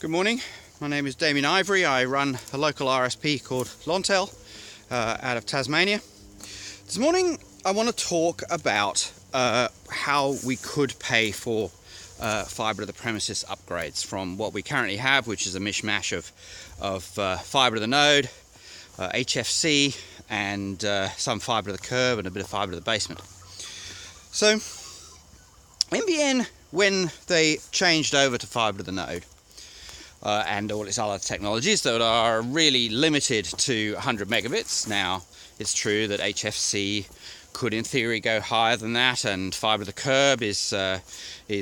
Good morning, my name is Damien Ivory. I run a local RSP called Lontel out of Tasmania. This morning I want to talk about how we could pay for fibre to the premises upgrades from what we currently have, which is a mishmash of fibre to the node, HFC, and some fibre to the curb and a bit of fibre to the basement. So NBN, when they changed over to fibre to the node and all its other technologies that are really limited to 100 megabits. Now, it's true that HFC could in theory go higher than that, and fibre to the curb is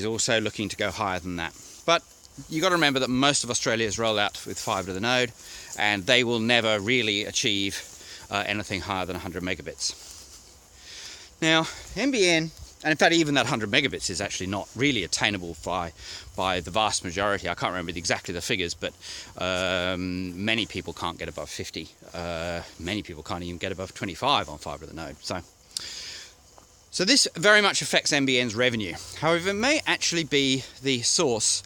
also looking to go higher than that. But you've got to remember that most of Australia is rolled out with fibre to the node, and they will never really achieve anything higher than 100 megabits. Now, NBN, and in fact even that 100 megabits is actually not really attainable by the vast majority. I can't remember exactly the figures, but many people can't get above 50. Many people can't even get above 25 on fibre to the node. So this very much affects NBN's revenue. However, it may actually be the source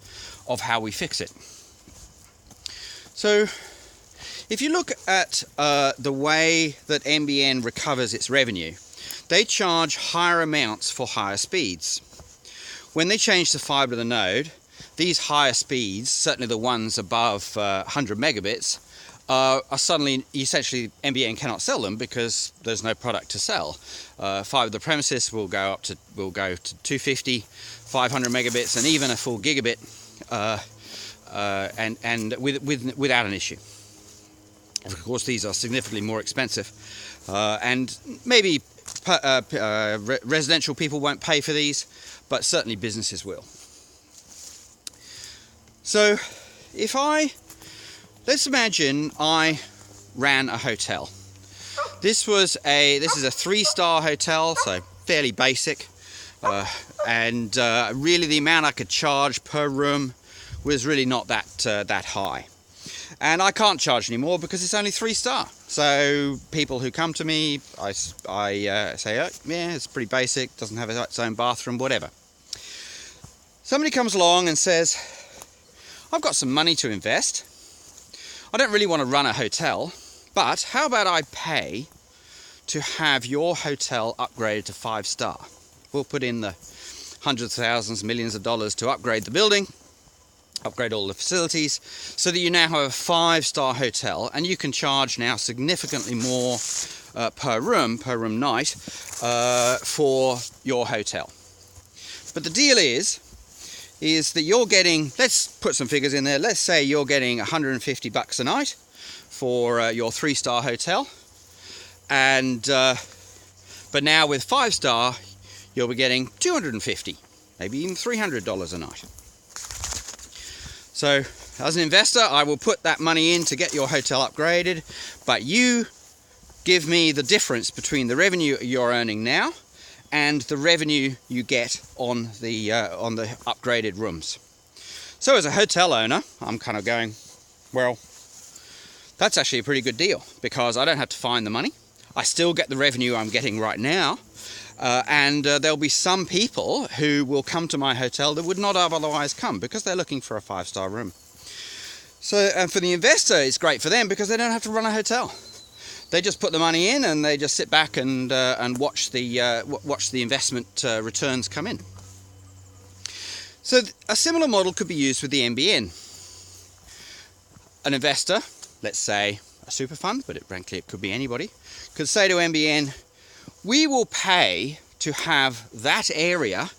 of how we fix it. So if you look at the way that NBN recovers its revenue, they charge higher amounts for higher speeds. When they change to fibre to the node, these higher speeds, certainly the ones above 100 megabits, are suddenly, essentially, NBN cannot sell them because there's no product to sell. Fibre to the premises will go to 250, 500 megabits, and even a full gigabit, and without an issue. Of course, these are significantly more expensive, and maybe residential people won't pay for these, but certainly businesses will. So let's imagine I ran a hotel. This is a 3-star hotel, so fairly basic, and really the amount I could charge per room was really not that high. And I can't charge anymore because it's only 3-star. So people who come to me, I say, oh, yeah, it's pretty basic, doesn't have its own bathroom, whatever. Somebody comes along and says, I've got some money to invest. I don't really want to run a hotel, but how about I pay to have your hotel upgraded to 5-star? We'll put in the hundreds of thousands, millions of dollars to upgrade the building, upgrade all the facilities, so that you now have a 5-star hotel, and you can charge now significantly more per room night for your hotel. But the deal is that you're getting, let's put some figures in there, let's say you're getting $150 a night for your 3-star hotel, and but now with 5-star you'll be getting $250, maybe even $300 a night. So, as an investor, I will put that money in to get your hotel upgraded, but you give me the difference between the revenue you're earning now and the revenue you get on the upgraded rooms. So, as a hotel owner, I'm kind of going, well, that's actually a pretty good deal because I don't have to find the money. I still get the revenue I'm getting right now. And there'll be some people who will come to my hotel that would not have otherwise come because they're looking for a 5-star room. So, and for the investor, it's great for them because they don't have to run a hotel. They just put the money in and they just sit back and watch the investment returns come in. So, a similar model could be used with the NBN. An investor, let's say a super fund, but frankly it could be anybody, could say to NBN, we will pay to have that area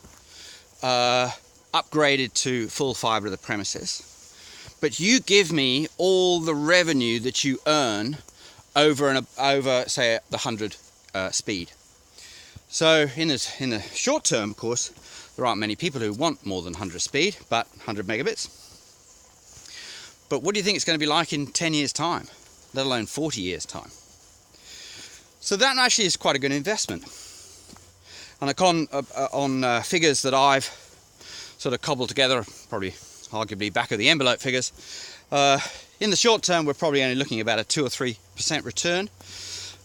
upgraded to full fibre to the premises, but you give me all the revenue that you earn over say the 100 speed. So in the short term, of course, there aren't many people who want more than 100 speed, but 100 megabits. But what do you think it's going to be like in 10 years' time, let alone 40 years' time? So that actually is quite a good investment. And on figures that I've sort of cobbled together, probably arguably back of the envelope figures, in the short term we're probably only looking about a 2 or 3% return,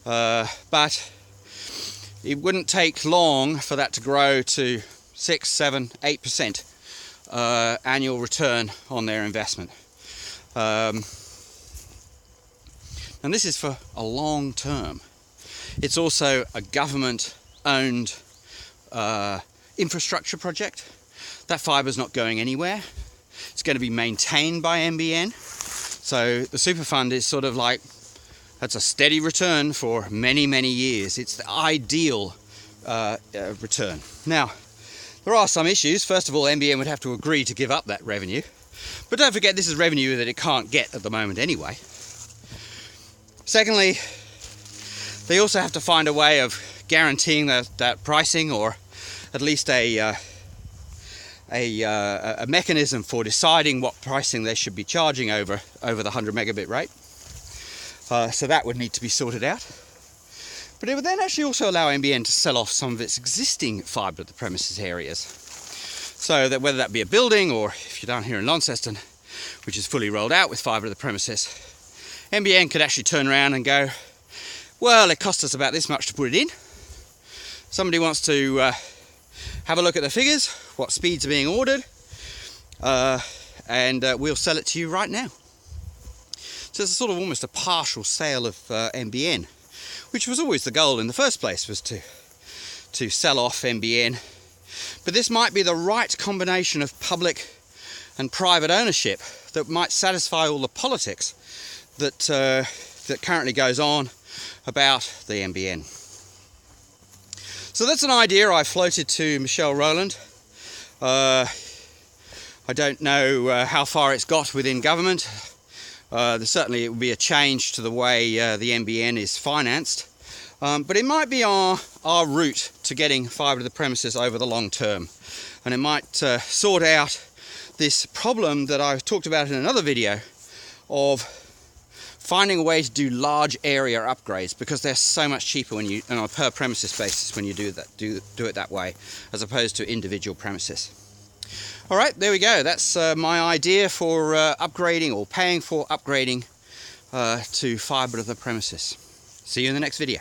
but it wouldn't take long for that to grow to 6, 7, 8% annual return on their investment. And this is for a long term. It's also a government-owned infrastructure project. That fiber's not going anywhere. It's going to be maintained by NBN. So the super fund is sort of like, that's a steady return for many, many years. It's the ideal return. Now, there are some issues. First of all, NBN would have to agree to give up that revenue. But don't forget, this is revenue that it can't get at the moment anyway. Secondly, they also have to find a way of guaranteeing that pricing, or at least a mechanism for deciding what pricing they should be charging over the 100 megabit rate. So that would need to be sorted out. But it would then actually also allow NBN to sell off some of its existing fibre to the premises areas. So that whether that be a building, or if you're down here in Launceston, which is fully rolled out with fibre to the premises, NBN could actually turn around and go, well, it cost us about this much to put it in. Somebody wants to have a look at the figures, what speeds are being ordered, and we'll sell it to you right now. So it's sort of almost a partial sale of NBN, which was always the goal in the first place, was to sell off NBN. But this might be the right combination of public and private ownership that might satisfy all the politics that currently goes on about the NBN. So that's an idea I floated to Michelle Rowland. I don't know how far it's got within government. Certainly it would be a change to the way the NBN is financed. But it might be our route to getting fibre to the premises over the long term. And it might sort out this problem that I talked about in another video of finding a way to do large area upgrades, because they're so much cheaper when you, on a per premises basis, when you do it that way, as opposed to individual premises. All right, there we go. That's my idea for upgrading, or paying for upgrading to fibre to the premises. See you in the next video.